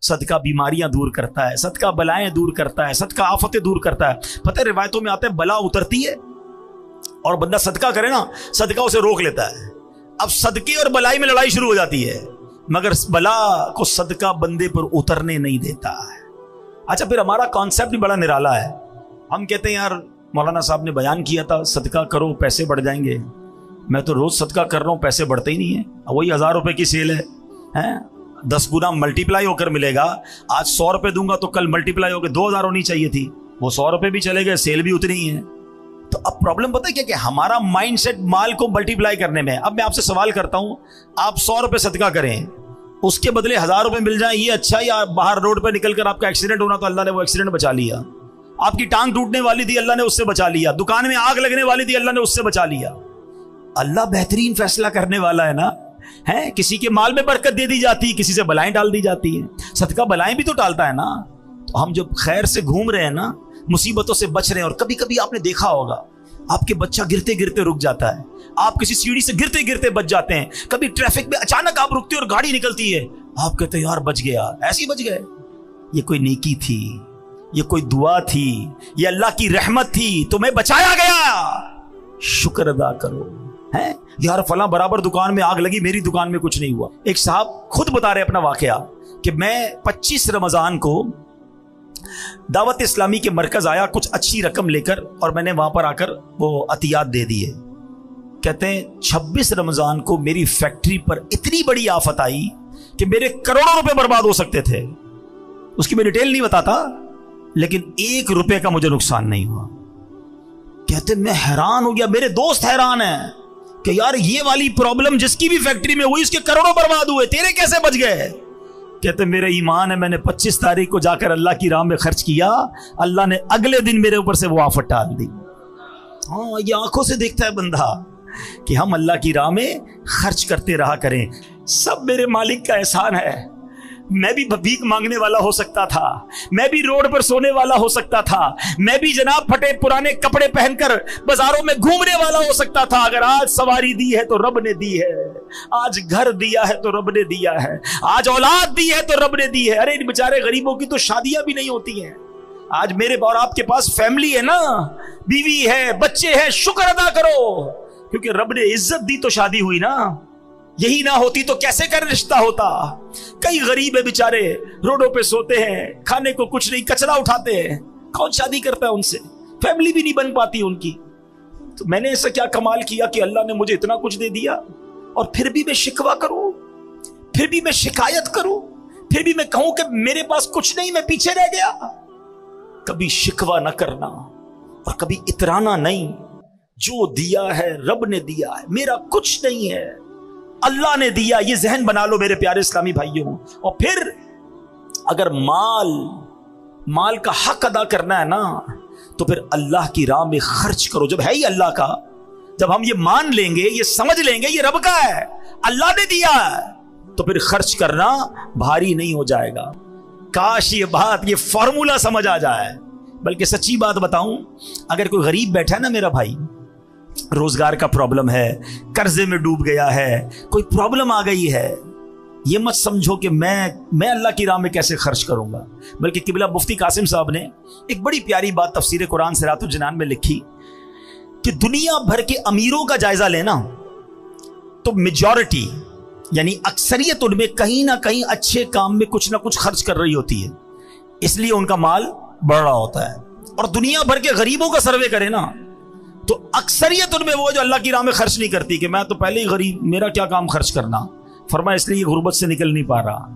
صدقہ بیماریاں دور کرتا ہے، صدقہ بلائیں دور کرتا ہے، صدقہ آفتیں دور کرتا ہے۔ پتہ ہے روایتوں میں آتا ہے بلا اترتی ہے اور بندہ صدقہ کرے نا، صدقہ اسے روک لیتا ہے۔ اب صدقے اور بلائی میں لڑائی شروع ہو جاتی ہے، مگر بلا کو صدقہ بندے پر اترنے نہیں دیتا ہے۔ اچھا، پھر ہمارا کانسیپٹ بھی بڑا نرالا ہے۔ ہم کہتے ہیں یار مولانا صاحب نے بیان کیا تھا صدقہ کرو پیسے بڑھ جائیں گے، میں تو روز صدقہ کر رہا ہوں، پیسے بڑھتے ہی نہیں ہیں۔ وہی 1000 روپے کی سیل ہے، 10 گنا ملٹیپلائی ہو کر ملے گا۔ آج 100 روپے دوں گا تو کل ملٹیپلائی ہو کے 2000 ہونی چاہیے تھی، وہ 100 روپے بھی چلے گئے، سیل بھی اتنی ہی ہے۔ تو اب پرابلم پتہ ہے کیا کہ ہمارا مائنڈ سیٹ مال کو ملٹیپلائی کرنے میں۔ اب میں آپ سے سوال کرتا ہوں، آپ 100 روپے صدقہ کریں، اس کے بدلے 1000 روپے مل جائیں، یہ اچھا؟ یا باہر روڈ پہ نکل کر آپ کا ایکسیڈنٹ ہونا تو اللہ نے وہ ایکسیڈنٹ بچا لیا، آپ کی ٹانگ ٹوٹنے والی تھی اللہ نے اس سے بچا لیا، دکان میں آگ لگنے والی تھی اللہ نے اس سے بچا لیا۔ اللہ بہترین فیصلہ کرنے والا ہے نا، ہے کسی کے مال میں برکت دے دی جاتی ہے، کسی سے بلائیں ڈال دی جاتی ہیں۔ صدقہ بلائیں بھی تو ٹالتا ہے نا۔ تو ہم جب خیر سے گھوم رہے ہیں نا، مصیبتوں سے بچ رہے ہیں، اور کبھی کبھی آپ نے دیکھا ہوگا آپ کے بچہ گرتے گرتے رک جاتا ہے، آپ کسی سیڑھی سے گرتے گرتے بچ جاتے ہیں، کبھی ٹریفک میں اچانک آپ رکتے اور گاڑی نکلتی ہے، آپ کہتے ہیں یار بچ گیا، ایسے ہی بچ گئے۔ یہ کوئی نیکی تھی، یہ کوئی دعا تھی، یہ اللہ کی رحمت تھی، تمہیں بچایا گیا، شکر ادا کرو۔ ہے یار فلاں برابر دکان میں آگ لگی، میری دکان میں کچھ نہیں ہوا۔ ایک صاحب خود بتا رہے اپنا واقعہ کہ میں 25 رمضان کو دعوت اسلامی کے مرکز آیا کچھ اچھی رقم لے کر، اور میں نے وہاں پر آ کر وہ عطیات دے دیے۔ کہتے ہیں 26 رمضان کو میری فیکٹری پر اتنی بڑی آفت آئی کہ میرے کروڑوں روپے برباد ہو سکتے تھے، اس کی میں ڈیٹیل نہیں بتاتا، لیکن 1 روپے کا مجھے نقصان نہیں ہوا۔ کہتے میں حیران ہو گیا، میرے دوست حیران ہیں کہ یار یہ والی پرابلم جس کی بھی فیکٹری میں ہوئی اس کے کروڑوں برباد ہوئے، تیرے کیسے بچ گئے؟ کہتے میرے ایمان ہے، میں نے 25 تاریخ کو جا کر اللہ کی راہ میں خرچ کیا، اللہ نے اگلے دن میرے اوپر سے وہ آفت ڈال دی۔ ہاں، یہ آنکھوں سے دیکھتا ہے بندہ کہ ہم اللہ کی راہ میں خرچ کرتے رہا کریں۔ سب میرے مالک کا احسان ہے۔ میں بھی بھیک مانگنے والا ہو سکتا تھا، میں بھی روڈ پر سونے والا ہو سکتا تھا، میں بھی جناب پھٹے پرانے کپڑے پہن کر بازاروں میں گھومنے والا ہو سکتا تھا، اگر آج سواری دی ہے تو رب نے دی ہے، آج گھر دیا ہے تو رب نے دیا ہے، آج اولاد دی ہے تو رب نے دی ہے۔ ارے ان بیچارے غریبوں کی تو شادیاں بھی نہیں ہوتی ہیں۔ آج میرے اور آپ کے پاس فیملی ہے نا، بیوی ہے، بچے ہیں، شکر ادا کرو، کیونکہ رب نے عزت دی تو شادی ہوئی نا، یہی نہ ہوتی تو کیسے کر رشتہ ہوتا۔ کئی غریب ہے بیچارے، روڈوں پہ سوتے ہیں، کھانے کو کچھ نہیں، کچرا اٹھاتے ہیں، کون شادی کرتا ہے ان سے؟ فیملی بھی نہیں بن پاتی ان کی۔ تو میں نے ایسا کیا کمال کیا کہ اللہ نے مجھے اتنا کچھ دے دیا، اور پھر بھی میں شکوہ کروں، پھر بھی میں شکایت کروں، پھر بھی میں کہوں کہ میرے پاس کچھ نہیں، میں پیچھے رہ گیا۔ کبھی شکوہ نہ کرنا اور کبھی اترانا نہیں، جو دیا ہے رب نے دیا ہے، میرا کچھ نہیں ہے، اللہ نے دیا، یہ ذہن بنا لو میرے پیارے اسلامی بھائیوں۔ اور پھر اگر مال کا حق ادا کرنا ہے نا، تو پھر اللہ کی راہ میں خرچ کرو۔ جب ہے ہی اللہ کا، جب ہم یہ مان لیں گے، یہ سمجھ لیں گے یہ رب کا ہے، اللہ نے دیا ہے، تو پھر خرچ کرنا بھاری نہیں ہو جائے گا۔ کاش یہ بات، یہ فارمولا سمجھ آ جائے۔ بلکہ سچی بات بتاؤں، اگر کوئی غریب بیٹھا ہے نا میرا بھائی، روزگار کا پرابلم ہے، قرضے میں ڈوب گیا ہے، کوئی پرابلم آ گئی ہے، یہ مت سمجھو کہ میں اللہ کی راہ میں کیسے خرچ کروں گا۔ بلکہ قبلہ مفتی قاسم صاحب نے ایک بڑی پیاری بات تفسیر قرآن صراط الجنان میں لکھی کہ دنیا بھر کے امیروں کا جائزہ لینا تو میجورٹی یعنی اکثریت ان میں کہیں نہ کہیں اچھے کام میں کچھ نہ کچھ خرچ کر رہی ہوتی ہے، اس لیے ان کا مال بڑھ رہا ہوتا ہے۔ اور دنیا بھر کے غریبوں کا سروے کرے نا تو اکثریت ان میں وہ جو اللہ کی راہ میں خرچ نہیں کرتی کہ میں تو پہلے ہی غریب، میرا کیا کام خرچ کرنا۔ فرمایا اس لیے غربت سے نکل نہیں پا رہا۔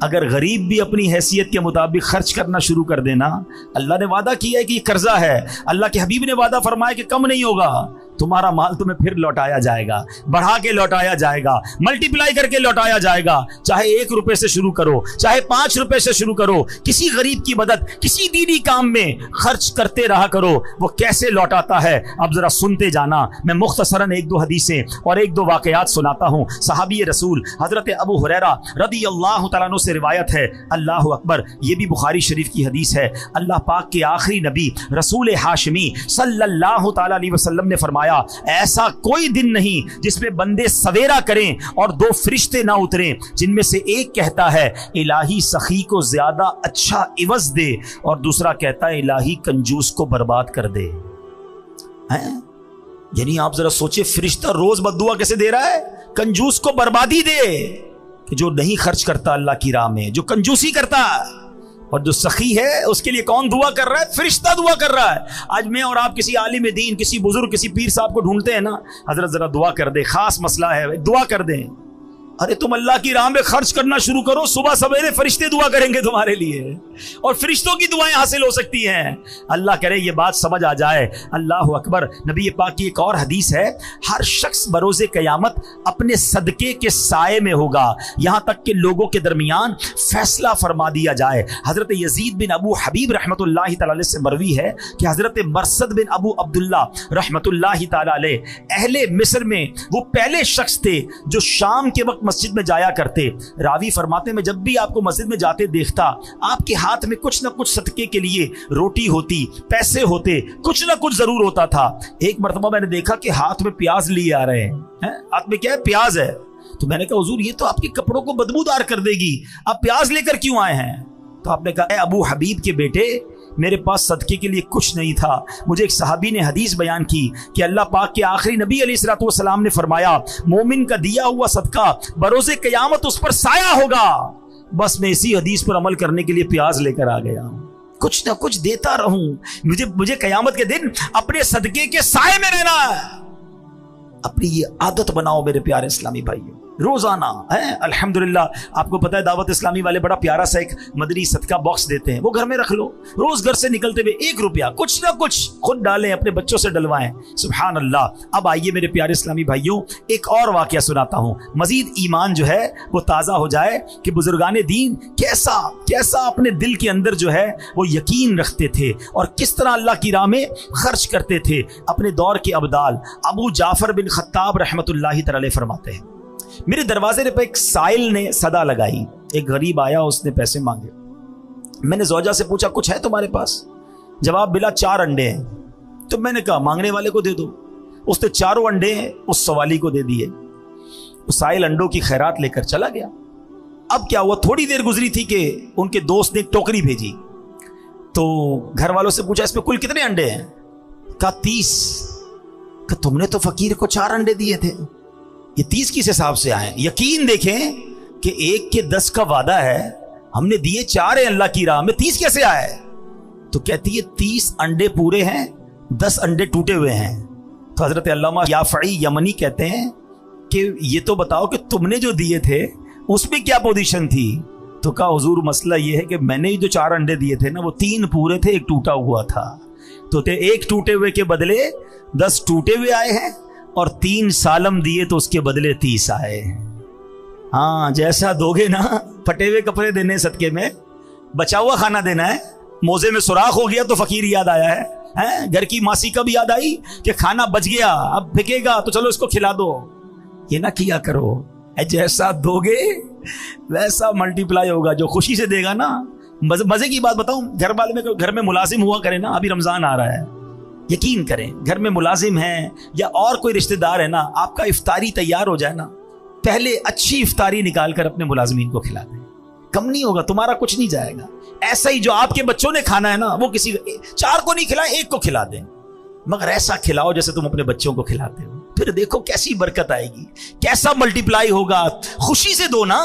اگر غریب بھی اپنی حیثیت کے مطابق خرچ کرنا شروع کر دینا، اللہ نے وعدہ کیا ہے کہ یہ قرضہ ہے، اللہ کے حبیب نے وعدہ فرمایا کہ کم نہیں ہوگا، تمہارا مال تمہیں پھر لوٹایا جائے گا، بڑھا کے لوٹایا جائے گا، ملٹیپلائی کر کے لوٹایا جائے گا۔ چاہے 1 روپے سے شروع کرو، چاہے 5 روپے سے شروع کرو، کسی غریب کی مدد، کسی دینی کام میں خرچ کرتے رہا کرو۔ وہ کیسے لوٹاتا ہے اب ذرا سنتے جانا۔ میں مختصراً 1-2 حدیثیں اور 1-2 واقعات سناتا ہوں۔ صحابی رسول حضرت ابو ہریرہ رضی اللہ تعالیٰ عنہ سے روایت ہے، اللہ اکبر، یہ بھی بخاری شریف کی حدیث ہے۔ اللہ پاک کے آخری نبی رسول ہاشمی صلی اللہ تعالیٰ علیہ وسلم نے فرمایا फरमाया ऐसा कोई दिन नहीं जिसमें बंदे सवेरा करें और दो फरिश्ते ना उतरें, जिनमें से एक कहता है इलाही सखी को ज्यादा अच्छा इवज दे, और दूसरा कहता है इलाही कंजूस को बर्बाद कर दे। हैं? यानी आप जरा सोचिए, फरिश्ता रोज बद्दुआ कैसे दे रहा है, कंजूस को बर्बादी दे, कि जो नहीं खर्च करता अल्लाह की राह में, जो कंजूसी करता है। और जो सखी है उसके लिए कौन दुआ कर रहा है? फरिश्ता दुआ कर रहा है। आज मैं और आप किसी आलिम दीन, किसी बुजुर्ग, किसी पीर साहब को ढूंढते हैं ना, हजरत जरा दुआ कर दे, खास मसला है, दुआ कर दें। अरे तुम अल्लाह की राह में खर्च करना शुरू करो, सुबह सवेरे फरिश्ते दुआ करेंगे तुम्हारे लिए, और फरिश्तों की दुआएं हासिल हो सकती हैं। अल्लाह करे ये बात समझ आ जाए। अल्लाह अकबर। नबी पाक की एक और हदीस है, हर शख्स बरोज़े क़यामत अपने सदके के साए में होगा, यहाँ तक कि लोगों के दरमियान फैसला फरमा दिया जाए। हजरत यजीद बिन अबू हबीब रहमतुल्लाहि तआला अलैह से मरवी है कि हजरत मरसद बिन अबू अब्दुल्ला रहमतुल्लाहि तआला अलैह अहले मिस्र में वो पहले शख्स थे जो शाम के वक्त मस्जिद में जाया करते। रावी फरमाते मैं जब भी आपको मस्जिद में जाते देखता, आपके हाथ में कुछ ना कुछ सदके के लिए रोटी होती, पैसे होते, कुछ ना कुछ जरूर होता था। एक मरतबा मैंने देखा कि हाथ में प्याज लिए आ रहे हैं। हाथ में क्या है? प्याज है। तो मैंने कहा हुजूर ये तो आपके कपड़ों को बदबूदार कर देगी, आप प्याज लेकर क्यों आए हैं? तो आपने कहा अबू हबीब के बेटे, मेरे पास सदके के लिए कुछ नहीं था। मुझे एक सहाबी ने हदीस बयान की कि अल्लाह पाक के आखिरी नबी अलैहिस्सलातु वस्सलाम ने फरमाया मोमिन का दिया हुआ सदका बरोज़े क़यामत उस पर साया होगा। बस मैं इसी हदीस पर अमल करने के लिए प्याज लेकर आ गया, कुछ ना कुछ देता रहूं। मुझे क़यामत के दिन अपने सदके के साए में रहना है। अपनी ये आदत बनाओ मेरे प्यारे इस्लामी भाइयों, रोजाना है। अल्हम्दुलिल्लाह आपको पता है दावत इस्लामी वाले बड़ा प्यारा सा एक मदनी सदका बॉक्स देते हैं, वो घर में रख लो। रोज घर से निकलते हुए 1 रुपया कुछ ना कुछ खुद डालें, अपने बच्चों से डलवाएं। सुभान अल्लाह। अब आइए मेरे प्यारे इस्लामी भाइयों, एक और वाकया सुनाता हूँ, मजीद ईमान जो है वो ताज़ा हो जाए कि बुजुर्गाने दीन कैसा कैसा अपने दिल के अंदर जो है वो यकीन रखते थे और किस तरह अल्लाह की राह में खर्च करते थे। अपने दौर के अब्दाल अबू जाफर बिन खत्ताब रहमतुल्लाहि तआला अलैह फरमाते हैं, मेरे दरवाजे पे एक साइल ने सदा लगाई। एक गरीब आया, उसने पैसे मांगे। मैंने ज़ौजा से पूछा कुछ है तुम्हारे पास? जवाब मिला 4 अंडे हैं। तो मैंने कहा मांगने वाले को दे दो। उसने 4 अंडे उस सवाली को दे दिए। उस साइल अंडों की खैरात लेकर चला गया। अब क्या हुआ, थोड़ी देर गुजरी थी कि उनके दोस्त ने एक टोकरी भेजी। तो घर वालों से पूछा इसमें कुल कितने अंडे हैं? कहा 30। कहा तुमने तो फकीर को 4 अंडे दिए थे, ये 30 किस हिसाब से आए? यकीन देखें कि 1 के 10 का वादा है, हमने दिए 4 है अल्लाह की राह में, 30 कैसे आए? तो कहती है 30 अंडे पूरे हैं, 10 अंडे टूटे हुए हैं। तो हजरत अल्लामा याफ़ई यमनी कहते हैं कि ये तो बताओ कि तुमने जो दिए थे उसमें क्या पोजीशन थी? तो कहा हुजूर मसला ये है कि मैंने जो 4 अंडे दिए थे ना वो 3 पूरे थे, 1 टूटा हुआ था। तो 1 टूटे हुए के बदले 10 टूटे हुए आए हैं, और 3 सालम दिए तो उसके बदले 30 आए। हाँ, जैसा दोगे ना, फटे हुए कपड़े देने सदके में, बचा हुआ खाना देना है। मोजे में सुराख हो गया तो फकीर याद आया है? घर की मासी कब याद आई कि खाना बच गया, अब फेंकेगा तो चलो इसको खिला दो। ये ना किया करो, जैसा दोगे वैसा मल्टीप्लाई होगा। जो खुशी से देगा ना, मजे की बात बताऊं, घर में मुलाजिम हुआ करे ना, अभी रमजान आ रहा है, यकीन करें घर में मुलाजिम है या और कोई रिश्तेदार है ना, आपका इफ्तारी तैयार हो जाए ना, पहले अच्छी इफ्तारी निकाल कर अपने मुलाजिमीन को खिला दें। कम नहीं होगा, तुम्हारा कुछ नहीं जाएगा। ऐसा ही जो आपके बच्चों ने खाना है ना, वो किसी 4 को नहीं खिलाए, 1 को खिला दें, मगर ऐसा खिलाओ जैसे तुम अपने बच्चों को खिलाते हो। फिर देखो कैसी बरकत आएगी, कैसा मल्टीप्लाई होगा। खुशी से दो ना।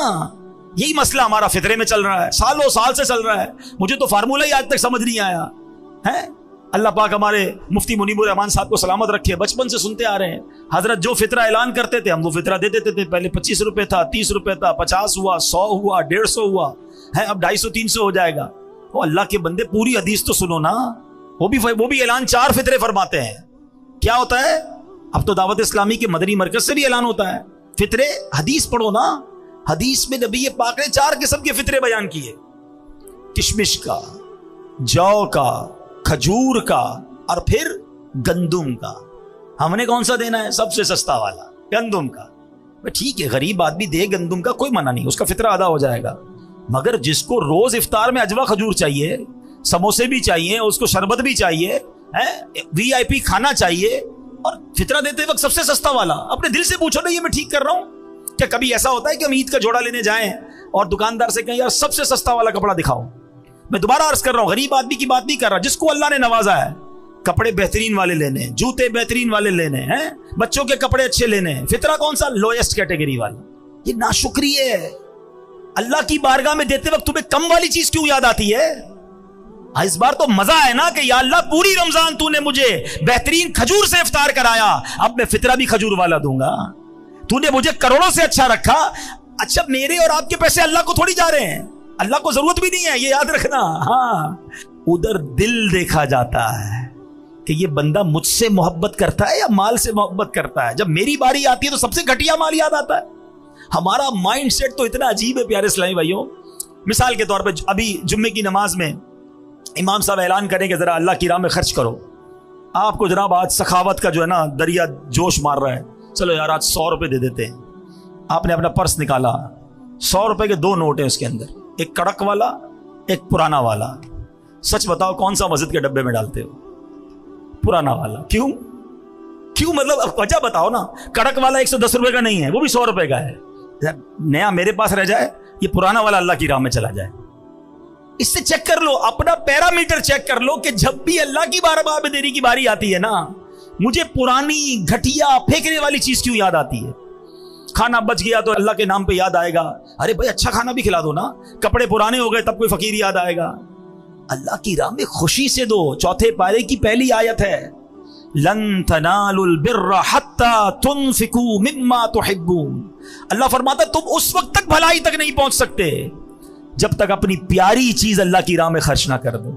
यही मसला हमारा फितरे में चल रहा है, सालों साल से चल रहा है। मुझे तो फार्मूला ही आज तक समझ नहीं आया है। अल्लाह पाक हमारे मुफ्ती मुनीबुर रहमान साहब को सलामत रखे, बचपन से सुनते आ रहे हैं, हजरत जो फितरा ऐलान करते थे हम वो फितरा दे देते थे। पहले 25 रुपए था, 30 रुपए था, 50 हुआ, 100 हुआ, 150 हुआ है, अब 250-300 हो जाएगा। वो अल्लाह के बंदे पूरी हदीस तो सुनो ना। वो भी ऐलान 4 फितरे फरमाते हैं। क्या होता है? अब तो दावत इस्लामी के मदनी मरकज से भी ऐलान होता है फितरे। हदीस पढ़ो ना, हदीस में नबी पाक ने 4 किस्म के फितरे बयान किए, किशमिश का, जौ का, खजूर का और फिर गंदुम का। हमने कौन सा देना है? सबसे सस्ता वाला, गंदुम का। ठीक है, गरीब आदमी दे गंदुम का, कोई मना नहीं, उसका फितरा अदा हो जाएगा। मगर जिसको रोज इफ्तार में अजवा खजूर चाहिए, समोसे भी चाहिए, उसको शरबत भी चाहिए, VIP खाना चाहिए, اور فطرہ دیتے وقت سب سے سستا والا. اپنے دل سے پوچھو نا یہ میں ٹھیک کر رہا ہوں؟ کیا کبھی ایسا ہوتا ہے کہ ہم عید کا جوڑا لینے جائیں اور دکاندار سے کہیں یار سب سے سستا والا کپڑا دکھاؤ؟ میں دوبارہ عرض کر رہا ہوں، غریب آدمی کی بات نہیں کر رہا، جس کو اللہ نے نوازا ہے کپڑے بہترین والے لینے، جوتے بہترین والے لینے ہیں، بچوں کے کپڑے اچھے لینے ہیں. فطرہ کون سا؟ لوئسٹ کیٹیگری والا. یہ ناشکری ہے. اللہ کی بارگاہ میں دیتے وقت تمہیں کم والی چیز کیوں یاد آتی ہے؟ اس بار تو مزہ ہے نا کہ یا اللہ پوری رمضان تو نے مجھے بہترین کھجور سے افطار کرایا، اب میں فطرہ بھی کھجور والا دوں گا. تو نے مجھے کروڑوں سے اچھا رکھا. اچھا میرے اور آپ کے پیسے اللہ کو تھوڑی جا رہے ہیں، اللہ کو ضرورت بھی نہیں ہے، یہ یاد رکھنا. ہاں ادھر دل دیکھا جاتا ہے کہ یہ بندہ مجھ سے محبت کرتا ہے یا مال سے محبت کرتا ہے. جب میری باری آتی ہے تو سب سے گھٹیا مال یاد آتا ہے. ہمارا مائنڈ سیٹ تو اتنا عجیب ہے پیارے اسلامی بھائیوں. مثال کے طور پہ ابھی جمعے کی نماز میں امام صاحب اعلان کریں کہ ذرا اللہ کی راہ میں خرچ کرو. آپ کو جناب آج سخاوت کا جو ہے نا دریا جوش مار رہا ہے، چلو یار آج 100 روپے دے دیتے ہیں. آپ نے اپنا پرس نکالا، 100 روپے کے 2 نوٹ ہیں اس کے اندر، ایک کڑک والا ایک پرانا والا. سچ بتاؤ کون سا مسجد کے ڈبے میں ڈالتے ہو؟ پرانا والا. کیوں مطلب وجہ بتاؤ نا. کڑک والا 110 روپے کا نہیں ہے، وہ بھی 100 روپے کا ہے. نیا میرے پاس رہ جائے، یہ پرانا والا اللہ کی راہ میں چلا جائے. اس سے چیک کر لو، اپنا پیرامیٹر چیک کر لو کہ جب بھی اللہ کی بارگاہ میں دینے کی باری آتی ہے نا، مجھے پرانی گھٹیا پھینکنے والی چیز کیوں یاد آتی ہے؟ کھانا بچ گیا تو اللہ کے نام پہ یاد آئے گا، ارے بھائی اچھا کھانا بھی کھلا دو نا. کپڑے پرانے ہو گئے تب کوئی فقیر یاد آئے گا. اللہ کی راہ میں خوشی سے دو. 4 پارے کی پہلی آیت ہے، لن تنالوا البر حتى تنفقوا مما تحبون. اللہ فرماتا تم اس وقت تک بھلائی تک نہیں پہنچ سکتے جب تک اپنی پیاری چیز اللہ کی راہ میں خرچ نہ کر دو.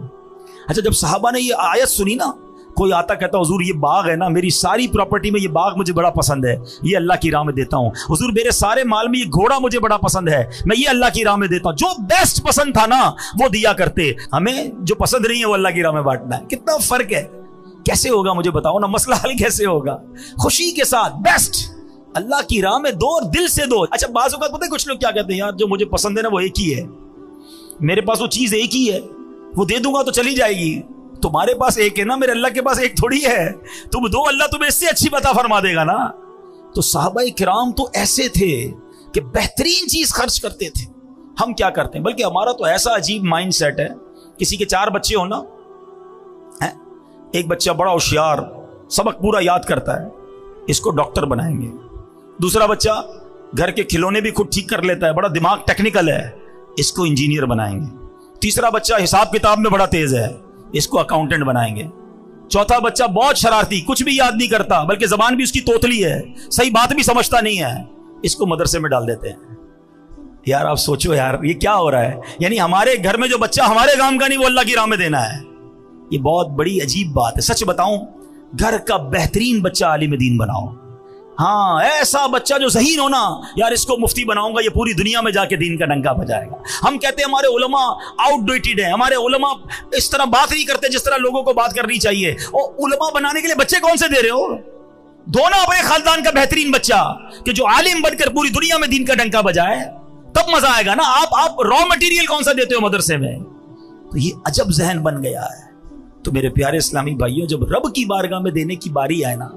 اچھا جب صحابہ نے یہ آیت سنی نا، کوئی آتا کہتا حضور یہ باغ ہے نا، میری ساری پراپرٹی میں یہ باغ مجھے بڑا پسند ہے، یہ اللہ کی راہ میں دیتا ہوں. حضور میرے سارے مال میں یہ گھوڑا مجھے بڑا پسند ہے، میں یہ اللہ کی راہ میں دیتا ہوں. جو بیسٹ پسند تھا نا وہ دیا کرتے. ہمیں جو پسند نہیں ہے وہ اللہ کی راہ میں بانٹنا ہے. کتنا فرق ہے. کیسے ہوگا مجھے بتاؤ نا، مسئلہ حل کیسے ہوگا؟ خوشی کے ساتھ بیسٹ اللہ کی راہ میں دو اور دل سے دو. اچھا بعض اوقات پتہ ہے کچھ لوگ کیا کہتے ہیں، یار جو مجھے پسند ہے نا وہ ایک ہی ہے، میرے پاس وہ چیز ایک ہی ہے، وہ دے دوں گا تو چلی جائے گی. تمہارے پاس ایک ہے نا، میرے اللہ کے پاس ایک تھوڑی ہے. تم دو اللہ تمہیں اس سے اچھی عطا فرما دے گا نا. تو صحابہ کرام تو ایسے تھے کہ بہترین چیز خرچ کرتے تھے. ہم کیا کرتے ہیں؟ بلکہ ہمارا تو ایسا عجیب مائنڈ سیٹ ہے. کسی کے 4 بچے ہو نا، ایک بچہ بڑا ہوشیار، سبق پورا یاد کرتا ہے، اس کو ڈاکٹر بنائیں گے. دوسرا بچہ گھر کے کھلونے بھی خود ٹھیک کر لیتا ہے، بڑا دماغ ٹیکنیکل ہے، اس کو انجینئر بنائیں گے. تیسرا بچہ حساب کتاب میں بڑا تیز ہے، اس کو اکاؤنٹنٹ بنائیں گے. چوتھا بچہ بہت شرارتی، کچھ بھی یاد نہیں کرتا، بلکہ زبان بھی اس کی توتلی ہے، صحیح بات بھی سمجھتا نہیں ہے، اس کو مدرسے میں ڈال دیتے ہیں. یار آپ سوچو یار یہ کیا ہو رہا ہے. یعنی ہمارے گھر میں جو بچہ ہمارے کام کا نہیں وہ اللہ کی راہ میں دینا ہے. یہ بہت بڑی عجیب بات ہے. سچ بتاؤں، گھر کا بہترین بچہ عالم دین بناؤ. ہاں ایسا بچہ جو ذہین ہونا، یار اس کو مفتی بناؤں گا، یہ پوری دنیا میں جا کے دین کا ڈنکا بجائے گا. ہم کہتے ہیں ہمارے علماء آؤٹ ڈیٹڈ ہیں، ہمارے علماء اس طرح بات نہیں کرتے جس طرح لوگوں کو بات کرنی چاہیے. اور علماء بنانے کے لیے بچے کون سے دے رہے ہو؟ دو نا اپنے خاندان کا بہترین بچہ کہ جو عالم بن کر پوری دنیا میں دین کا ڈنکا بجائے، تب مزہ آئے گا نا. آپ را مٹیریل کون سا دیتے ہو مدرسے میں؟ تو یہ عجب ذہن بن گیا ہے. تو میرے پیارے اسلامی بھائیوں، جب رب کی بارگاہ میں دینے کی باری آئے نا،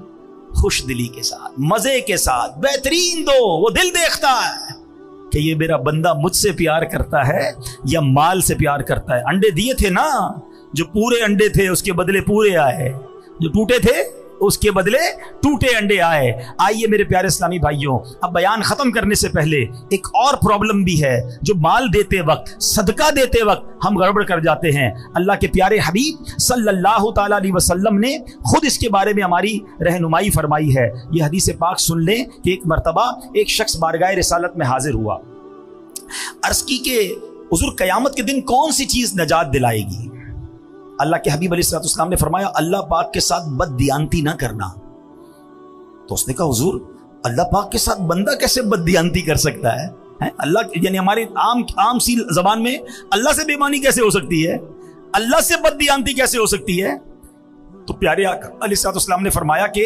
خوش دلی کے ساتھ، مزے کے ساتھ بہترین دو. وہ دل دیکھتا ہے کہ یہ میرا بندہ مجھ سے پیار کرتا ہے یا مال سے پیار کرتا ہے. انڈے دیے تھے نا، جو پورے انڈے تھے اس کے بدلے پورے آئے، جو ٹوٹے تھے اس کے بدلے ٹوٹے انڈے آئے. آئیے میرے پیارے اسلامی بھائیوں، اب بیان ختم کرنے سے پہلے ایک اور پرابلم بھی ہے جو مال دیتے وقت، صدقہ دیتے وقت ہم گڑبڑ کر جاتے ہیں. اللہ کے پیارے حبیب صلی اللہ تعالی علیہ وسلم نے خود اس کے بارے میں ہماری رہنمائی فرمائی ہے. یہ حدیث پاک سن لیں کہ ایک مرتبہ ایک شخص بارگاہ رسالت میں حاضر ہوا. عرض کی کہ حضور قیامت کے دن کون سی چیز نجات دلائے گی؟ اللہ کے حبیب علیہ السلام نے فرمایا اللہ پاک کے ساتھ بد دیانتی نہ کرنا. تو اس نے کہا حضور اللہ پاک کے ساتھ بندہ کیسے بد دیانتی کر سکتا ہے؟ اللہ یعنی ہماری عام سی زبان میں اللہ سے بے ایمانی کیسے ہو سکتی ہے؟ اللہ سے بد دیانتی کیسے ہو سکتی ہے؟ تو پیارے آقا علیہ السلام نے فرمایا کہ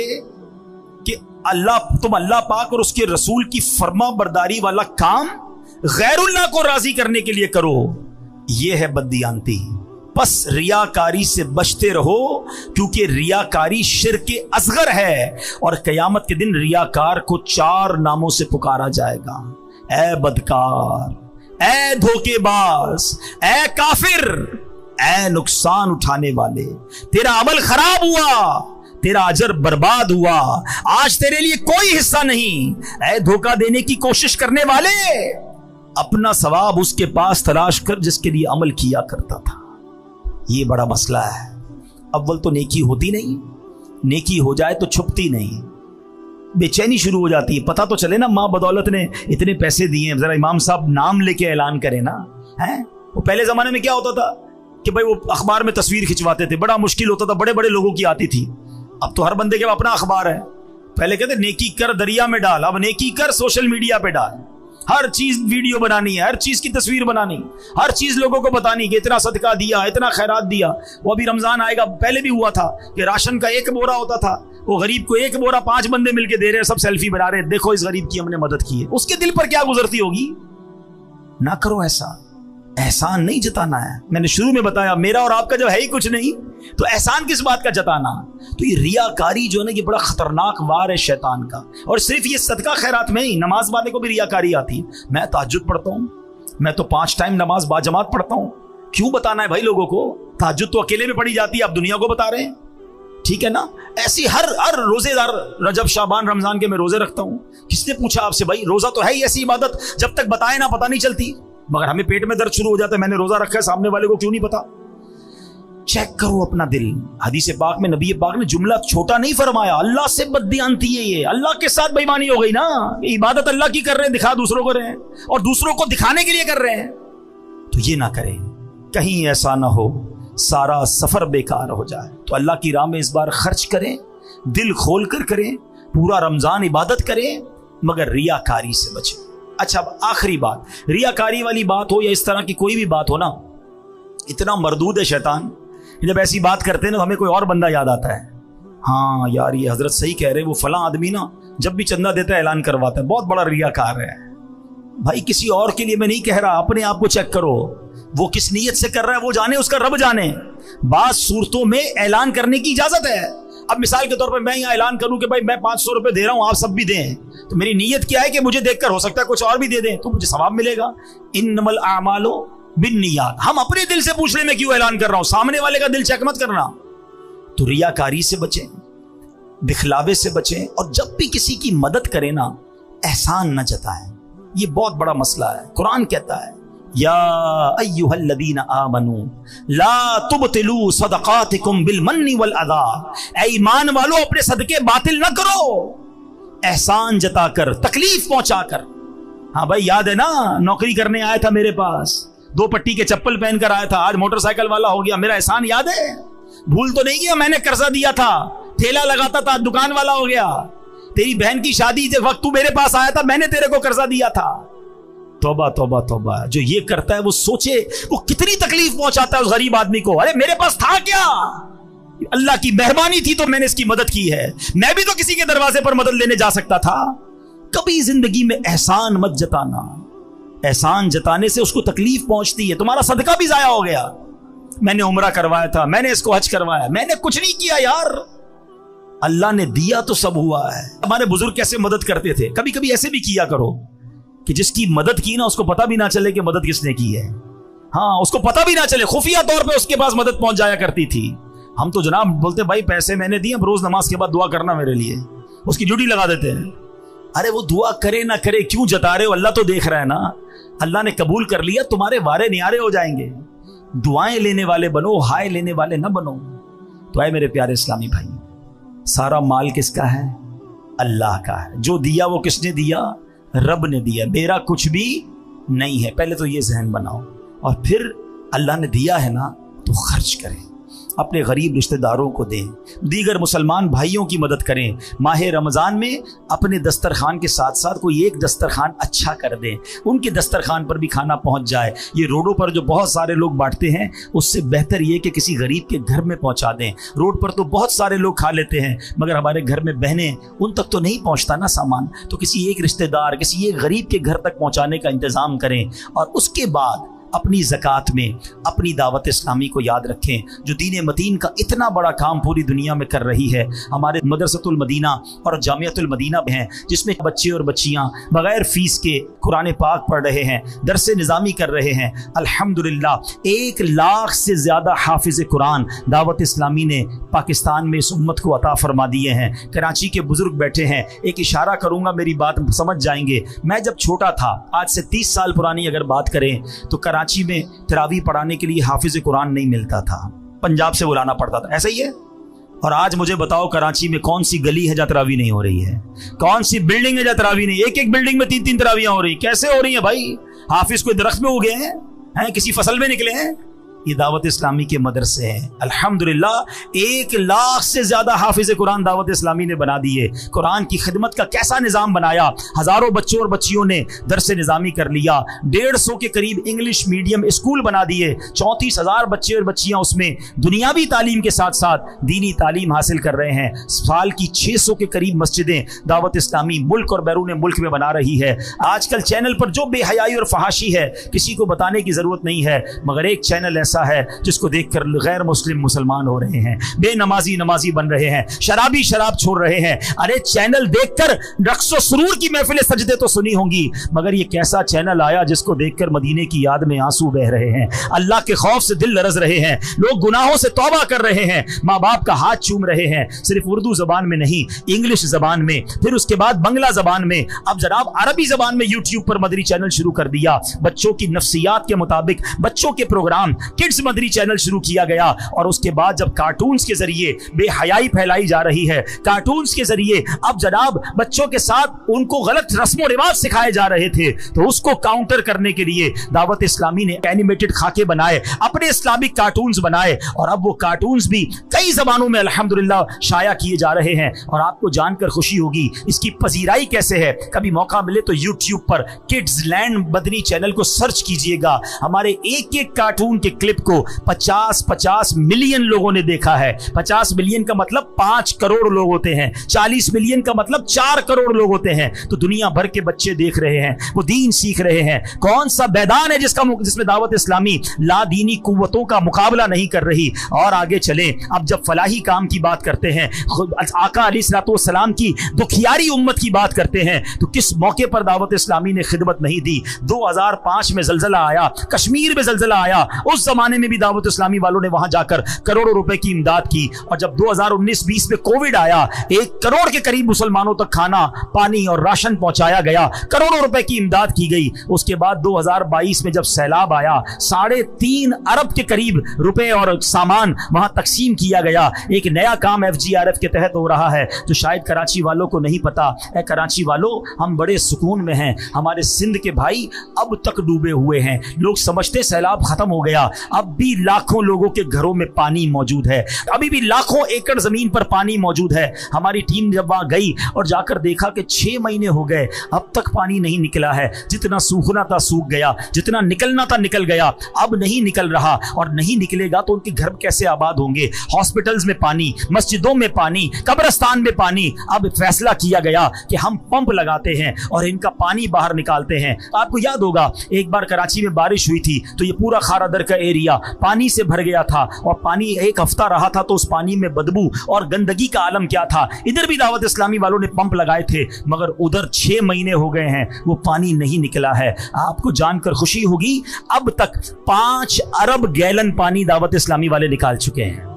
تم اللہ پاک اور اس کے رسول کی فرما برداری والا کام غیر اللہ کو راضی کرنے کے لیے کرو، یہ ہے بد دیانتی. پس ریاکاری سے بچتے رہو کیونکہ ریاکاری شرک اصغر ہے اور قیامت کے دن ریاکار کو 4 ناموں سے پکارا جائے گا. اے بدکار، اے دھوکے باز، اے کافر، اے نقصان اٹھانے والے، تیرا عمل خراب ہوا، تیرا اجر برباد ہوا، آج تیرے لیے کوئی حصہ نہیں. اے دھوکہ دینے کی کوشش کرنے والے، اپنا ثواب اس کے پاس تلاش کر جس کے لیے عمل کیا کرتا تھا. یہ بڑا مسئلہ ہے. اول تو نیکی ہوتی نہیں، نیکی ہو جائے تو چھپتی نہیں، بے چینی شروع ہو جاتی ہے. پتہ تو چلے نا ماں بدولت نے اتنے پیسے دیے ہیں، ذرا امام صاحب نام لے کے اعلان کریں نا. وہ پہلے زمانے میں کیا ہوتا تھا کہ بھائی وہ اخبار میں تصویر کھنچواتے تھے، بڑا مشکل ہوتا تھا، بڑے بڑے لوگوں کی آتی تھی. اب تو ہر بندے کے اپنا اخبار ہے. پہلے کہتے نیکی کر دریا میں ڈال، اب نیکی کر سوشل میڈیا پہ ڈال. ہر چیز ویڈیو بنانی ہے، ہر چیز کی تصویر بنانی، ہر چیز لوگوں کو بتانی کہ اتنا صدقہ دیا، اتنا خیرات دیا. وہ ابھی رمضان آئے گا، پہلے بھی ہوا تھا کہ راشن کا 1 بورا ہوتا تھا، وہ غریب کو 1 بورا 5 بندے مل کے دے رہے ہیں، سب سیلفی بنا رہے ہیں، دیکھو اس غریب کی ہم نے مدد کی ہے. اس کے دل پر کیا گزرتی ہوگی؟ نہ کرو ایسا. احسان نہیں جتانا ہے. میں نے شروع میں بتایا میرا اور آپ کا جو ہے ہی کچھ نہیں، تو احسان کس بات کا جتانا؟ تو یہ ریاکاری جو ہے نا، یہ بڑا خطرناک وار ہے شیطان کا. اور صرف یہ صدقہ خیرات میں ہی، نماز والے کو بھی ریاکاری آتی ہے. میں تہجد پڑھتا ہوں، میں تو 5 ٹائم نماز با جماعت پڑھتا ہوں، کیوں بتانا ہے بھائی لوگوں کو؟ تہجد تو اکیلے میں پڑھی جاتی ہے، آپ دنیا کو بتا رہے ہیں. ٹھیک ہے نا؟ ایسی ہر روزے دار، رجب شعبان رمضان کے میں روزے رکھتا ہوں. کس نے پوچھا آپ سے بھائی؟ روزہ تو ہے ہی ایسی عبادت جب تک بتائے نہ پتہ نہیں چلتی، مگر ہمیں پیٹ میں درد شروع ہو جاتا ہے میں نے روزہ رکھا ہے، سامنے والے کو کیوں نہیں پتا؟ چیک کرو اپنا دل. حدیث پاک میں نبی پاک نے جملہ چھوٹا نہیں فرمایا، اللہ سے بددیانتی ہے یہ، اللہ کے ساتھ بےایمانی ہو گئی نا. عبادت اللہ کی کر رہے ہیں، دکھا دوسروں کو رہے ہیں، اور دوسروں کو دکھانے کے لیے کر رہے ہیں. تو یہ نہ کریں، کہیں ایسا نہ ہو سارا سفر بیکار ہو جائے. تو اللہ کی راہ میں اس بار خرچ کریں، دل کھول کر کریں، پورا رمضان عبادت کریں، مگر ریاکاری سے بچیں. اچھا اب آخری بات، ریاکاری والی بات ہو یا اس طرح کی کوئی بھی بات ہو نا، اتنا مردود ہے شیطان. جب ایسی بات کرتے ہیں نا، ہمیں کوئی اور بندہ یاد آتا ہے. ہاں یار یہ حضرت صحیح کہہ رہے ہیں، وہ فلاں آدمی نا جب بھی چندہ دیتا ہے اعلان کرواتا ہے، بہت بڑا ریاکار ہے. بھائی کسی اور کے لیے میں نہیں کہہ رہا، اپنے آپ کو چیک کرو. وہ کس نیت سے کر رہا ہے وہ جانے، اس کا رب جانے. بعض صورتوں میں اعلان کرنے کی اجازت ہے. اب مثال کے طور پر میں یہاں اعلان کروں کہ بھائی میں 500 روپے دے رہا ہوں، آپ سب بھی دیں، تو میری نیت کیا ہے کہ مجھے دیکھ کر ہو سکتا ہے کچھ اور بھی دے دیں تو مجھے ثواب ملے گا. انما الاعمال بالنیات. ہم اپنے دل سے پوچھ لیں میں کیوں اعلان کر رہا ہوں، سامنے والے کا دل چیک مت کرنا. تو ریاکاری سے بچیں، دکھلاوے سے بچیں، اور جب بھی کسی کی مدد کریں نا، احسان نہ جتائیں. یہ بہت بڑا مسئلہ ہے. قرآن کہتا ہے یا ایھا الذین آمنوا لا تبطلوا صدقاتکم بالمن والاذی. اے ایمان والو اپنے صدقے باطل نہ کرو احسان جتا کر، تکلیف پہنچا کر. ہاں بھائی یاد ہے نا، نوکری کرنے آیا تھا میرے پاس، 2 پٹی کے چپل پہن کر آیا تھا، آج موٹر سائیکل والا ہو گیا. میرا احسان یاد ہے؟ بھول تو نہیں کیا؟ میں نے قرضہ دیا تھا، ٹھیلا لگاتا تھا، دکان والا ہو گیا. تیری بہن کی شادی کے وقت تو میرے پاس آیا تھا، میں نے تیرے کو قرضہ دیا تھا. توبہ توبہ توبہ. جو یہ کرتا ہے وہ سوچے وہ کتنی تکلیف پہنچاتا ہے اس غریب آدمی کو. ارے میرے پاس تھا کیا، اللہ کی مہربانی تھی تو میں نے اس کی مدد کی ہے. میں بھی تو کسی کے دروازے پر مدد لینے جا سکتا تھا. کبھی زندگی میں احسان مت جتانا. احسان جتانے سے اس کو تکلیف پہنچتی ہے. تمہارا صدقہ بھی ضائع ہو گیا. میں نے عمرہ کروایا تھا، میں نے اس کو حج کروایا، میں نے کچھ نہیں کیا یار، اللہ نے دیا تو سب ہوا ہے. ہمارے بزرگ کیسے مدد کرتے تھے. کبھی کبھی ایسے بھی کیا کرو کہ جس کی مدد کی نا اس کو پتہ بھی نہ چلے کہ مدد کس نے کی ہے. ہاں اس کو پتہ بھی نہ چلے، خفیہ طور پہ اس کے پاس مدد پہنچ جایا کرتی تھی. ہم تو جناب بولتے بھائی پیسے میں نے دیے، اب روز نماز کے بعد دعا کرنا میرے لیے، اس کی ڈیوٹی لگا دیتے ہیں. ارے وہ دعا کرے نہ کرے کیوں جتا رہے ہو، اللہ تو دیکھ رہا ہے نا. اللہ نے قبول کر لیا، تمہارے وارے نیارے ہو جائیں گے. دعائیں لینے والے بنو، ہائے لینے والے نہ بنو. تو اے میرے پیارے اسلامی بھائی، سارا مال کس کا ہے؟ اللہ کا ہے. جو دیا وہ کس نے دیا؟ رب نے دیا. میرا کچھ بھی نہیں ہے. پہلے تو یہ ذہن بناؤ، اور پھر اللہ نے دیا ہے نا تو خرچ کریں، اپنے غریب رشتہ داروں کو دیں، دیگر مسلمان بھائیوں کی مدد کریں. ماہ رمضان میں اپنے دسترخوان کے ساتھ ساتھ کوئی ایک دسترخوان اچھا کر دیں، ان کے دسترخوان پر بھی کھانا پہنچ جائے. یہ روڈوں پر جو بہت سارے لوگ بانٹتے ہیں اس سے بہتر یہ کہ کسی غریب کے گھر میں پہنچا دیں. روڈ پر تو بہت سارے لوگ کھا لیتے ہیں مگر ہمارے گھر میں بہنیں، ان تک تو نہیں پہنچتا نا سامان. تو کسی ایک رشتہ دار، کسی ایک غریب کے گھر تک پہنچانے کا انتظام کریں. اور اس کے بعد अपनी ज़कात में अपनी दावत इस्लामी को याद रखें, जो दीन मतीन का इतना बड़ा काम पूरी दुनिया में कर रही है। हमारे मदरसतुल मदीना और जामियतुल मदीना हैं, जिसमें बच्चे और बच्चियाँ बग़ैर फ़ीस के कुरान पाक पढ़ रहे हैं, दरस निज़ामी कर रहे हैं। अल्हम्दुलिल्लाह 1 लाख से ज़्यादा हाफिज़ कुरान दावत इस्लामी ने पाकिस्तान में इस उम्मत को अता फरमा दिए हैं। कराची के बुज़ुर्ग बैठे हैं, एक इशारा करूँगा, मेरी बात समझ जाएंगे। मैं जब छोटा था, आज से 30 साल पुरानी अगर बात करें, तो कराची में तरावी पढ़ाने के लिए हाफिज़ कुरान नहीं मिलता था, पंजाब से बुलाना पड़ता था। ऐसा ही है। और आज मुझे बताओ कराची में कौन सी गली है जहाँ तरावी नहीं हो रही है, कौन सी बिल्डिंग है जहाँ तरावी नहीं। एक बिल्डिंग में 3-3 तरावियां हो रही, कैसे हो रही है भाई? हाफिज कोई दरख्त में उगे हैं, किसी फसल में निकले हैं? ये दावत इस्लामी के मदरसे हैं। अल्हम्दुलिल्लाह 1 लाख से ज़्यादा हाफिज़ कुरान दावत इस्लामी ने बना दिए। कुरान की खिदमत का कैसा निज़ाम बनाया, हज़ारों बच्चों और बच्चियों ने दरस निज़ामी कर लिया। 150 के करीब इंग्लिश मीडियम स्कूल बना दिए। 34,000 बच्चे और बच्चियाँ उसमें दुनियावी तालीम के साथ साथ दीनी तालीम हासिल कर रहे हैं। साल की 600 के करीब मस्जिदें दावत इस्लामी मुल्क और बैरून मुल्क में बना रही है। आजकल चैनल पर जो बेहयाई और फहाशी है किसी को बताने की ज़रूरत नहीं है, मगर एक चैनल ऐसा है जिसको देखकर गैर मुस्लिम मुसलमान हो रहे हैं, बेनमाजी नमाजी बन रहे हैं, शराबी शराब छोड़ रहे हैं। अरे चैनल देखकर रक्स व सुरूर की महफिल सजदे तो सुनी होंगी, मगर ये कैसा चैनल आया जिसको देखकर मदीने की याद में आंसू बह रहे हैं, अल्लाह के खौफ से दिल लरज रहे हैं, लोग गुनाहों से तौबा कर रहे हैं, माँ बाप का हाथ चूम रहे हैं, सिर्फ उर्दू जबान में नहीं, इंग्लिश जबान में, फिर उसके बाद बंगला जबान में, अब जनाब अरबी जबान में यूट्यूब पर मदरी चैनल शुरू कर दिया। बच्चों की नफ्सियात के मुताबिक बच्चों के प्रोग्राम किड्स मदरी चैनल शुरू किया गया। और उसके बाद जब कार्टून्स के जरिए बेहयाई फैलाई जा रही है, कार्टून्स के जरिए अब जनाब बच्चों के साथ उनको गलत रस्म रिवाज सिखाए जा रहे थे, तो उसको काउंटर करने के लिए दावत इस्लामी ने एनिमेटेड खाके बनाए, अपने इस्लामिक कार्टून्स बनाए, और अब वो कार्टून्स भी कई जबानों में अल्हम्दुलिल्लाह शाया किए जा रहे हैं। और आपको जानकर खुशी होगी इसकी पजीराई कैसे है। कभी मौका मिले तो यूट्यूब पर किड्स लैंड मदनी चैनल को सर्च कीजिएगा। हमारे एक कार्टून के क्लिप को 50 मिलियन लोगों ने देखा है। 50 मिलियन का मतलब 5 करोड़ लोग होते हैं, 40 मिलियन का मतलब 4 करोड़ लोग होते हैं। तो दुनिया भर के बच्चे देख रहे हैं, वो दीन सीख रहे हैं। कौन सा मैदान है जिसमें दावत इस्लामी ला दीनी कुव्वतों का मुकाबला नहीं कर रही। और आगे चलें, अब जब फलाही काम की बात करते हैं, आका अलैहिस्सलाम की दुखियारी उम्मत की बात करते हैं, तो किस मौके पर दावत इस्लामी ने खिदमत नहीं दी। 2005 में जलजला आया, कश्मीर में जलजला आया, उस जमाने में भी दावत इस्लामी वालों ने वहां जाकर करोड़ों रुपए की इमदाद की। और जब 2019-20 में कोविड आया, 1 करोड़ के करीब मुसलमानों तक खाना, पानी और राशन पहुंचाया गया, करोड़ों रुपए की इमदाद की गई। उसके बाद 2022 में जब सैलाब आया, 3.5 अरब के करीब रुपए और सामान वहां तकसीम किया गया। एक नया काम FGRF के तहत हो रहा है जो शायद कराची वालों को नहीं पता। ऐ कराची वालों, हम बड़े सुकून में हैं, हमारे सिंध के भाई अब तक डूबे हुए हैं। लोग समझते सैलाब खत्म हो गया, अब भी लाखों लोगों के घरों में पानी मौजूद है, अभी भी लाखों एकड़ जमीन पर पानी मौजूद है। हमारी टीम जब वहां गई और जाकर देखा कि 6 महीने हो गए, अब तक पानी नहीं निकला है। जितना सूखना था सूख गया, जितना निकलना था निकल गया, अब नहीं निकल रहा। और नहीं निकलेगा तो उनके घर कैसे आबाद होंगे। हॉस्पिटल्स में पानी, मस्जिदों में पानी, कब्रिस्तान में पानी। अब फैसला किया गया कि हम पंप लगाते हैं और इनका पानी बाहर निकालते हैं। आपको याद होगा एक बार कराची में बारिश हुई थी तो ये पूरा खारादर का एरिया पानी से भर गया था, और पानी 1 हफ्ता रहा था तो उस पानी में बदबू और गंदगी का आलम क्या था। इधर भी दावत इस्लामी वालों ने पंप लगाए थे, मगर उधर 6 महीने हो गए हैं, वो पानी नहीं निकला है। आपको जानकर खुशी होगी, अब तक 5 अरब गैलन पानी दावत इस्लामी वाले निकाल चुके हैं।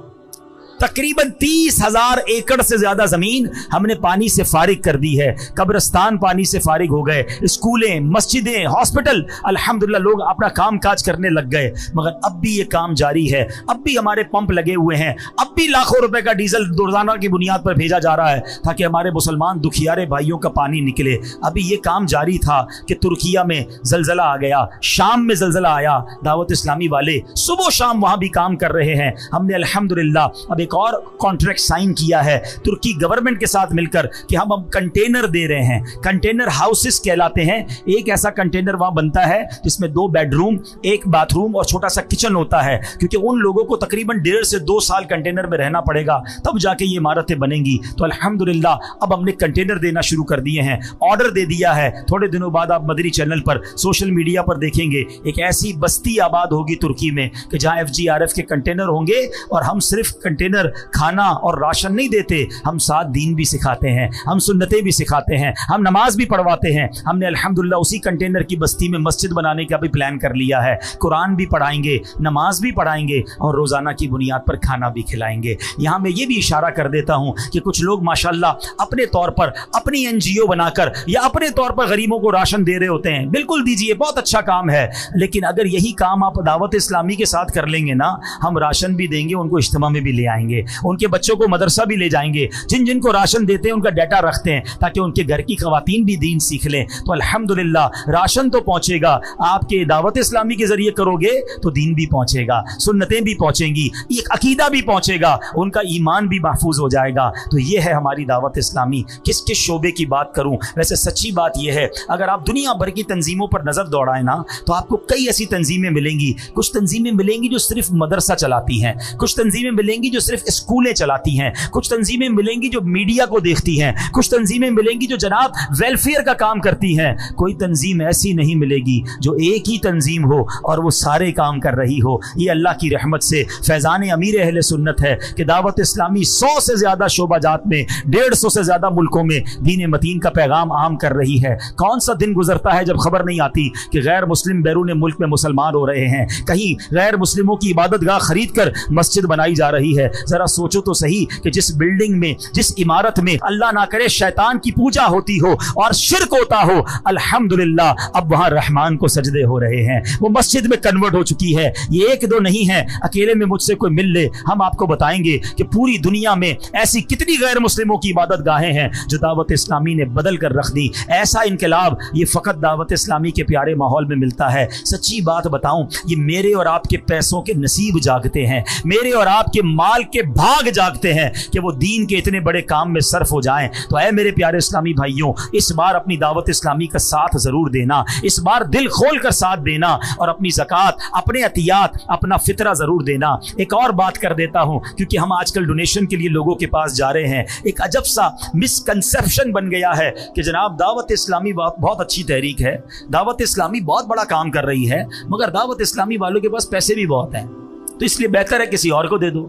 तकरीबन 30,000 एकड़ से ज्यादा जमीन हमने पानी से फारिग कर दी है। कब्रिस्तान पानी से फारिग हो गए, स्कूलें, मस्जिदें, हॉस्पिटल, अल्हम्दुलिल्लाह लोग अपना काम काज करने लग गए। मगर अब भी ये काम जारी है, अब भी हमारे पंप लगे हुए हैं, अब भी लाखों रुपए का डीजल रोजाना की बुनियाद पर भेजा जा रहा है ताकि हमारे मुसलमान दुखियारे भाइयों का पानी निकले। अभी ये काम जारी था कि तुर्किया में जलजला आ गया, शाम में जलजला आया। दावत इस्लामी वाले सुबह शाम वहां भी काम कर रहे हैं। हमने अल्हम्दुलिल्लाह अब एक ایک और कॉन्ट्रैक्ट साइन किया है तुर्की गवर्नमेंट के साथ मिलकर कि हम अब कंटेनर दे रहे हैं। कंटेनर हाउसेस कहलाते हैं। एक ऐसा कंटेनर वहां बनता है जिसमें 2 बेडरूम, 1 बाथरूम और छोटा सा किचन होता है, क्योंकि उन लोगों को तकरीबन 1.5 से 2 साल कंटेनर में रहना पड़ेगा, तब जाके ये इमारतें बनेंगी। तो अल्हम्दुलिल्लाह अब हमने कंटेनर देना शुरू कर दिए हैं, ऑर्डर दे दिया है। थोड़े दिनों बाद आप मदनी चैनल पर, सोशल मीडिया पर देखेंगे एक ऐसी बस्ती आबाद होगी तुर्की में कि जहां FGRF के कंटेनर होंगे, और हम सिर्फ कंटेनर खाना और राशन नहीं देते, हम साथ दीन भी सिखाते हैं, हम सुन्नतें भी सिखाते हैं, हम नमाज भी पढ़वाते हैं। हमने अल्हम्दुलिल्लाह उसी कंटेनर की बस्ती में मस्जिद बनाने का भी प्लान कर लिया है। कुरान भी पढ़ाएंगे, नमाज भी पढ़ाएंगे और रोजाना की बुनियाद पर खाना भी खिलाएंगे। यहाँ मैं ये भी इशारा कर देता हूँ कि कुछ लोग माशाल्लाह अपने तौर पर अपनी NGO बनाकर या अपने तौर पर गरीबों को राशन दे रहे होते हैं। बिल्कुल दीजिए, बहुत अच्छा काम है, लेकिन अगर यही काम आप दावत इस्लामी के साथ कर लेंगे ना, हम राशन भी देंगे, उनको इज्तिमा में भी ले आएंगे, उनके बच्चों को मदरसा भी ले जाएंगे। जिन जिन को राशन देते हैं उनका डाटा रखते हैं ताकि उनके घर की खवातीन भी दीन सीख लें। तो अल्हम्दुलिल्लाह राशन तो पहुंचेगा, आपके दावत इस्लामी के जरिए करोगे तो दीन भी पहुंचेगा, सुन्नतें भी पहुंचेंगी, एक अकीदा भी पहुंचेगा, उनका ईमान भी महफूज हो जाएगा। तो ये है हमारी दावत इस्लामी। किस किस शोबे की बात करूं, वैसे सच्ची बात यह है, अगर आप दुनिया भर की तंजीमों पर नजर दौड़ाएं ना, तो आपको कई ऐसी तंजीमें मिलेंगी। कुछ तंजीमें मिलेंगी जो सिर्फ मदरसा चलाती हैं, कुछ तंजीमें मिलेंगी जो सिर्फ स्कूलें चलाती हैं, कुछ तंजीमें मिलेंगी जो मीडिया को देखती हैं, कुछ तंजीमें मिलेंगी जो जनाब वेलफेयर का काम करती हैं। कोई तंजीम ऐसी नहीं मिलेगी जो एक ही तंजीम हो और वो सारे काम कर रही हो। ये अल्लाह की रहमत से फैज़ान अमीर अहले सुन्नत है कि दावत इस्लामी 100 से ज़्यादा शोबाजात में, 150 से ज़्यादा मुल्कों में दीन मतीन का पैगाम आम कर रही है। कौन सा दिन गुजरता है जब खबर नहीं आती कि गैर मुस्लिम बैरून मुल्क में मुसलमान हो रहे हैं, कहीं गैर मुस्लिमों की इबादत गाह खरीद कर मस्जिद बनाई जा रही है। ज़रा सोचो तो सही कि जिस बिल्डिंग में, जिस इमारत में अल्लाह ना करे शैतान की पूजा होती हो और शिर्क होता हो, अल्हम्दुलिल्लाह अब वहाँ रहमान को सजदे हो रहे हैं, वो मस्जिद में कन्वर्ट हो चुकी है। ये 1-2 नहीं है, अकेले में मुझसे कोई मिल ले, हम आपको बताएंगे कि पूरी दुनिया में ऐसी कितनी गैर मुस्लिमों की इबादत गाहें हैं जो दावत इस्लामी ने बदल कर रख दी। ऐसा इनकलाब ये फ़कत दावत इस्लामी के प्यारे माहौल में मिलता है। सच्ची बात बताऊं, ये मेरे और आपके पैसों के नसीब जागते हैं, मेरे और आपके माल के भाग जागते हैं कि वो दीन के इतने बड़े काम में सर्फ हो जाएं। तो ऐ मेरे प्यारे इस्लामी भाइयों, इस बार अपनी दावत इस्लामी का साथ ज़रूर देना, इस बार दिल खोल कर साथ देना और अपनी ज़कात, अपने अतियात, अपना फितरा ज़रूर देना। एक और बात कर देता हूँ, क्योंकि हम आजकल डोनेशन के लिए लोगों के पास जा रहे हैं, एक अजब सा मिसकंसेप्शन बन गया है कि जनाब दावत इस्लामी बहुत अच्छी तहरीक है, दावत इस्लामी बहुत बड़ा काम कर रही है, मगर दावत इस्लामी वालों के पास पैसे भी बहुत हैं, तो इसलिए बेहतर है किसी और को दे दो।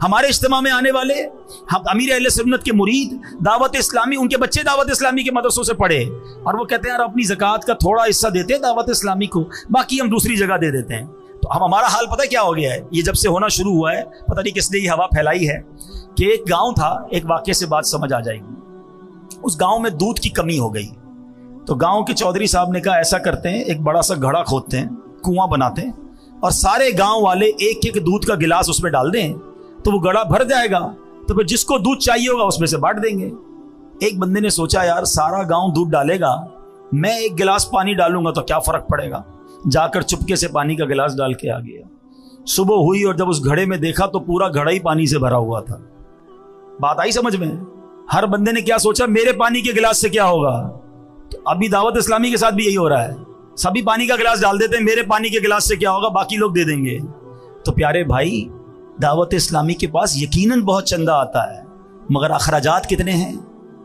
हमारे इज्तिमा में आने वाले हम अमीर अहले सुन्नत के मुरीद दावत इस्लामी, उनके बच्चे दावत इस्लामी के मदरसों से पढ़े और वो कहते हैं यार अपनी ज़कात का थोड़ा हिस्सा देते हैं दावत इस्लामी को, बाकी हम दूसरी जगह दे देते हैं। तो हमारा हाल पता है क्या हो गया है, ये जब से होना शुरू हुआ है, पता नहीं किसने ये हवा फैलाई है कि एक गाँव था, एक वाक़े से बात समझ आ जाएगी। उस गाँव में दूध की कमी हो गई, तो गाँव के चौधरी साहब ने कहा ऐसा करते हैं, एक बड़ा सा घड़ा खोदते हैं, कुआं बनाते हैं और सारे गाँव वाले एक एक दूध का गिलास उसमें डाल दें, तो वो घड़ा भर जाएगा, तो फिर जिसको दूध चाहिए होगा उसमें से बांट देंगे। एक बंदे ने सोचा यार सारा गांव दूध डालेगा, मैं एक गिलास पानी डालूंगा तो क्या फर्क पड़ेगा। जाकर चुपके से पानी का गिलास डाल के आ गया। सुबह हुई और जब उस घड़े में देखा तो पूरा घड़ा ही पानी से भरा हुआ था। बात आई समझ में? हर बंदे ने क्या सोचा, मेरे पानी के गिलास से क्या होगा। तो अभी दावत इस्लामी के साथ भी यही हो रहा है, सभी पानी का गिलास डाल देते हैं, मेरे पानी के गिलास से क्या होगा, बाकी लोग दे देंगे। तो प्यारे भाई, दावत इस्लामी के पास यकीनन बहुत चंदा आता है, मगर अखराजात कितने हैं।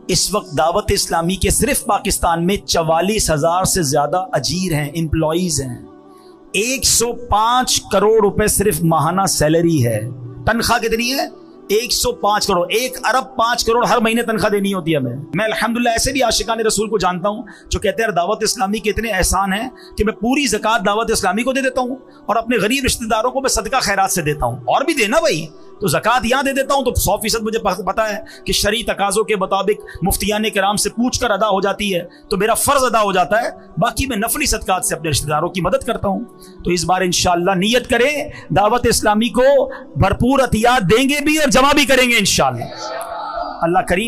इस वक्त दावत इस्लामी के सिर्फ पाकिस्तान में 44,000 से ज्यादा अजीर हैं, एम्प्लॉइज हैं। 105 करोड़ रुपए सिर्फ माहाना सैलरी है। तनख्वाह कितनी है? 105 करोड़, 1 अरब 5 करोड़ हर महीने तनख्वाह देनी होती है हमें। मैं अल्हम्दुलिल्लाह ऐसे भी आशिकान रसूल को जानता हूं जो कहते हैं दावत इस्लामी के इतने एहसान हैं कि मैं पूरी ज़कात दावत इस्लामी को दे देता हूं और अपने गरीब रिश्तेदारों को मैं सदका खैरात से देता हूं। और भी देना भाई, तो ज़कात यहाँ दे देता हूं तो 100% मुझे पता है कि शरई तकाज़ों के मुताबिक मुफ्तियान किराम से पूछ कर अदा हो जाती है, तो मेरा फ़र्ज अदा हो जाता है। बाकी मैं नफली सदकात से अपने रिश्तेदारों की मदद करता हूं। तो इस बार इंशाअल्लाह नियत करें, दावत इस्लामी को भरपूर अतियात देंगे भी और जमा भी करेंगे इंशाअल्लाह। अल्लाह करीम